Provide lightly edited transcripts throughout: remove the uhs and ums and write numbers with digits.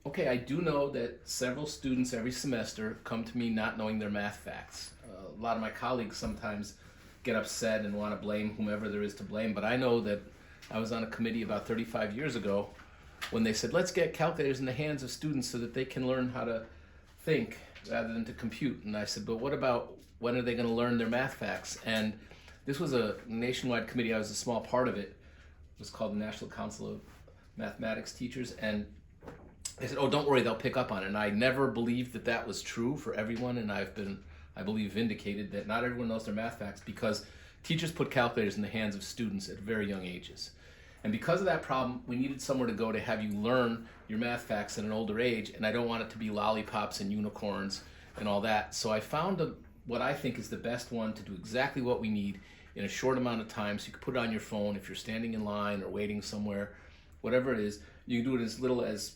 Okay, I do know that several students every semester come to me not knowing their math facts. A lot of my colleagues sometimes get upset and want to blame whomever there is to blame, but I know that I was on a committee about 35 years ago when they said, let's get calculators in the hands of students so that they can learn how to think rather than to compute. And I said, but what about when are they going to learn their math facts? And this was a nationwide committee. I was a small part of it. It was called the National Council of Mathematics Teachers. And they said, "Oh, don't worry, they'll pick up on it." And I never believed that that was true for everyone, and I've been, I believe, vindicated that not everyone knows their math facts because teachers put calculators in the hands of students at very young ages. And because of that problem, we needed somewhere to go to have you learn your math facts at an older age, and I don't want it to be lollipops and unicorns and all that. So I found what I think is the best one to do exactly what we need in a short amount of time. So you can put it on your phone if you're standing in line or waiting somewhere, whatever it is. You can do it as little as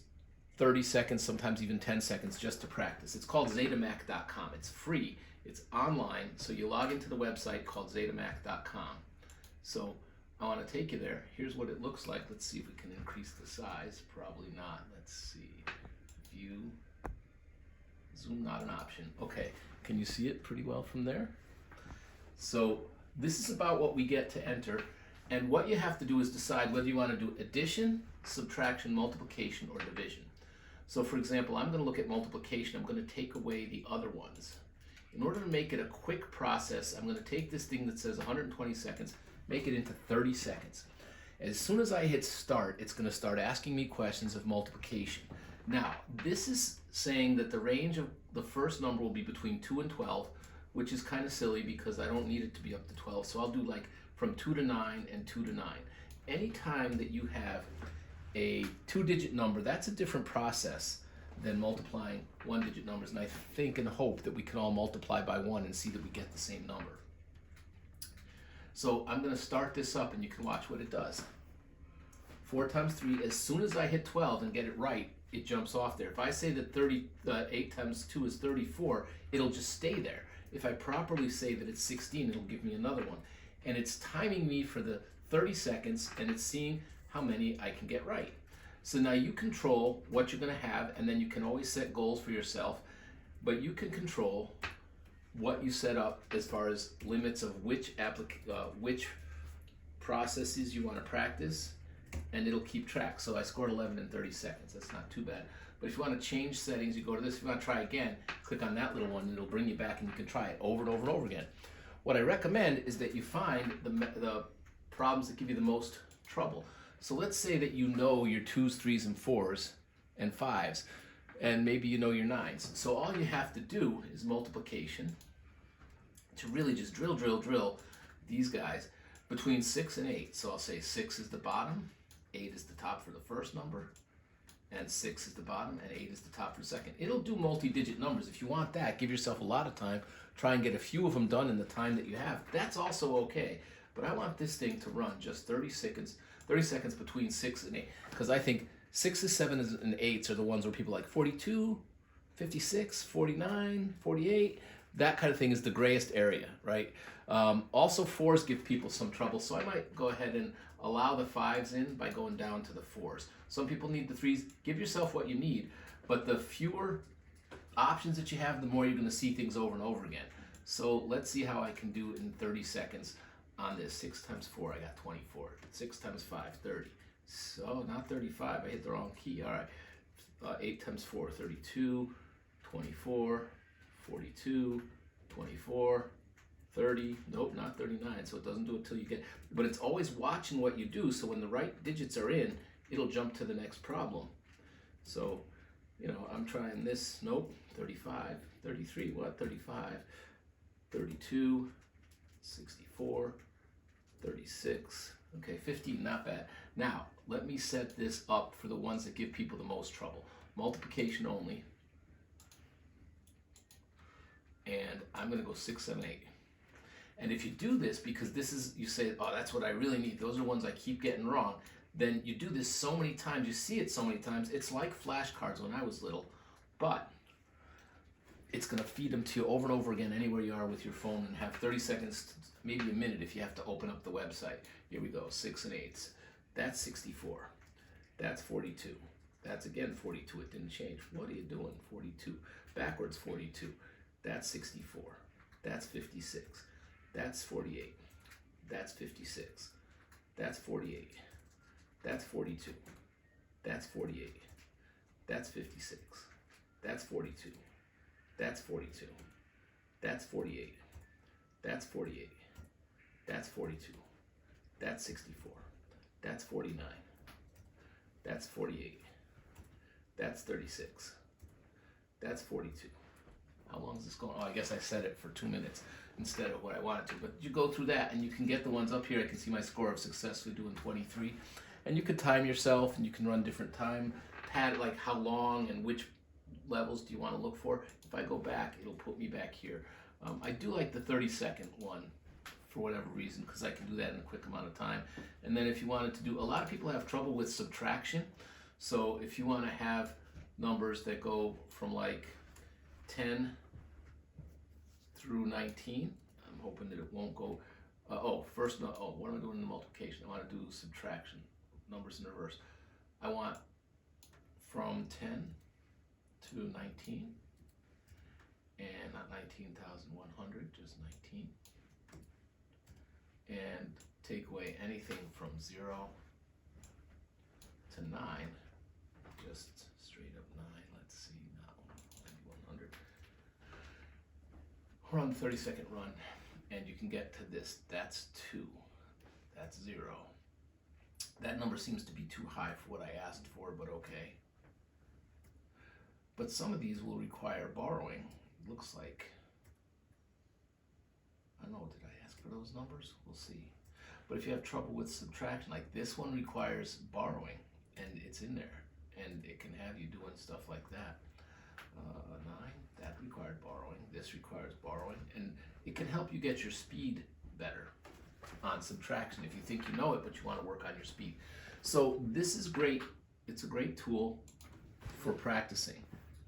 30 seconds, sometimes even 10 seconds just to practice. It's called Zetamac.com. It's free. It's online. So you log into the website called Zetamac.com. So I want to take you there. Here's what it looks like. Let's see if we can increase the size. Probably not. Let's see. View. Zoom, not an option. Okay. Can you see it pretty well from there? So this is about what we get to enter. And what you have to do is decide whether you want to do addition, subtraction, multiplication, or division. So for example, I'm going to look at multiplication. I'm going to take away the other ones. In order to make it a quick process, I'm going to take this thing that says 120 seconds, make it into 30 seconds. As soon as I hit start, it's going to start asking me questions of multiplication. Now, this is saying that the range of the first number will be between 2 and 12, which is kind of silly because I don't need it to be up to 12. So I'll do like from 2 to 9 and 2 to 9. Anytime that you have a two-digit number, that's a different process than multiplying one-digit numbers. And I think and hope that we can all multiply by 1 and see that we get the same number. So I'm going to start this up and you can watch what it does. 4 times 3, as soon as I hit 12 and get it right, it jumps off there. If I say that 8 times 2 is 34, it'll just stay there. If I properly say that it's 16, it'll give me another one. And it's timing me for the 30 seconds and it's seeing how many I can get right. So now you control what you're going to have, and then you can always set goals for yourself, but you can control what you set up as far as limits of which processes you want to practice, and it'll keep track. So I scored 11 in 30 seconds. That's not too bad. But if you want to change settings, you go to this. If you want to try again, click on that little one, and it'll bring you back, and you can try it over and over and over again. What I recommend is that you find the problems that give you the most trouble. So let's say that you know your 2s, 3s, and 4s, and 5s, and maybe you know your 9s. So all you have to do is multiplication to really just drill these guys between 6 and 8. So I'll say 6 is the bottom, 8 is the top for the first number, and 6 is the bottom, and 8 is the top for the second. It'll do multi-digit numbers. If you want that, give yourself a lot of time. Try and get a few of them done in the time that you have. That's also okay. But I want this thing to run just 30 seconds between 6 and 8. Because I think 6s, 7s, and 8s are the ones where people like 42, 56, 49, 48. That kind of thing is the grayest area, right? Also, 4s give people some trouble. So I might go ahead and allow the 5s in by going down to the 4s. Some people need the 3s. Give yourself what you need. But the fewer options that you have, the more you're going to see things over and over again. So let's see how I can do it in 30 seconds on this. 6 times 4, I got 24. 6 times 5, 30. So not 35, I hit the wrong key. All right. 8 times 4, 32, 24, 42, 24, 30. Nope, not 39. So it doesn't do it till you get, but it's always watching what you do. So when the right digits are in, it'll jump to the next problem. So, I'm trying this. Nope. 35, 33, what? 35, 32, 64, 36. Okay, 15, not bad. Now, let me set this up for the ones that give people the most trouble. Multiplication only. And I'm going to go 6, 7, 8. And if you do this, because this is, you say, oh, that's what I really need. Those are ones I keep getting wrong. Then you do this so many times, you see it so many times, it's like flashcards when I was little, but it's going to feed them to you over and over again anywhere you are with your phone, and have 30 seconds, maybe a minute if you have to open up the website. Here we go, 6 and 8s. That's 64. That's 42. That's again 42. It didn't change. What are you doing? 42. Backwards 42. That's 64. That's 56. That's 48. That's 56. That's 48. That's 42. That's 48. That's 56. That's 42. That's 42. That's 48. That's 48. That's 42. That's 64. That's 49. That's 48. That's 36. That's 42. How long is this going? Oh, I guess I set it for 2 minutes instead of what I wanted to. But you go through that and you can get the ones up here. I can see my score of successfully doing 23. And you can time yourself and you can run different time. Pad like how long and which levels do you want to look for. If I go back, it'll put me back here. I do like the 30-second one for whatever reason, because I can do that in a quick amount of time. And then if you wanted to do, a lot of people have trouble with subtraction. So if you want to have numbers that go from like 10 through 19, I'm hoping that it won't go, what am I doing in the multiplication? I want to do subtraction, numbers in reverse. I want from 10 to 19, and not 19,100, just 19. And take away anything from 0 to 9, just straight up 9. Let's see now, 9100. We're on the 30-second run, and you can get to this. That's 2. That's 0. That number seems to be too high for what I asked for, but okay. But some of these will require borrowing. Looks like, I don't know, did I ask for those numbers? We'll see. But if you have trouble with subtraction, like this one requires borrowing, and it's in there, and it can have you doing stuff like that. 9, that required borrowing. This requires borrowing, and it can help you get your speed better on subtraction if you think you know it, but you want to work on your speed. So this is great. It's a great tool for practicing.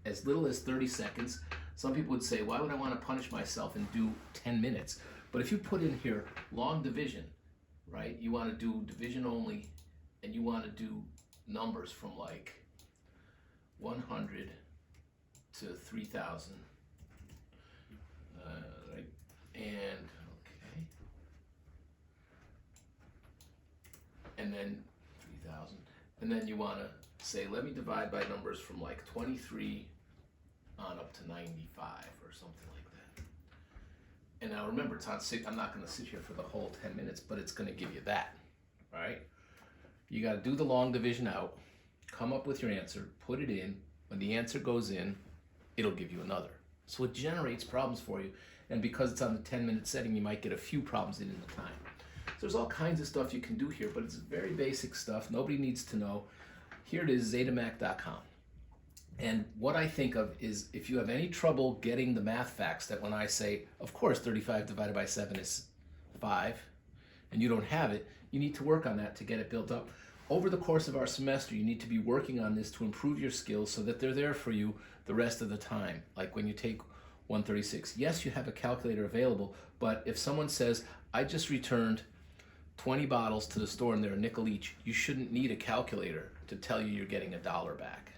As little as 30 seconds. Some people would say, why would I want to punish myself and do 10 minutes? But if you put in here long division, right? You want to do division only, and you want to do numbers from like 100 to 3,000, right? And okay, and then 3,000, and then you want to say, let me divide by numbers from like 23 on up to 95 or something like that. And now remember, it's on 6. I'm not going to sit here for the whole 10 minutes, but it's going to give you that, right? You got to do the long division out, come up with your answer, put it in. When the answer goes in, it'll give you another. So it generates problems for you. And because it's on the 10-minute setting, you might get a few problems in the time. So there's all kinds of stuff you can do here, but it's very basic stuff. Nobody needs to know. Here it is, ZetaMac.com. And what I think of is, if you have any trouble getting the math facts, that when I say, of course, 35 divided by 7 is 5, and you don't have it, you need to work on that to get it built up. Over the course of our semester, you need to be working on this to improve your skills so that they're there for you the rest of the time. Like when you take 136, yes, you have a calculator available, but if someone says, I just returned 20 bottles to the store and they're a nickel each, you shouldn't need a calculator to tell you you're getting $1 back.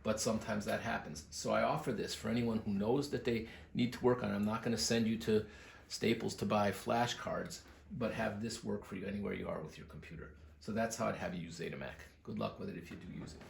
But sometimes that happens. So I offer this for anyone who knows that they need to work on it. I'm not going to send you to Staples to buy flashcards, but have this work for you anywhere you are with your computer. So that's how I'd have you use ZetaMac. Good luck with it if you do use it.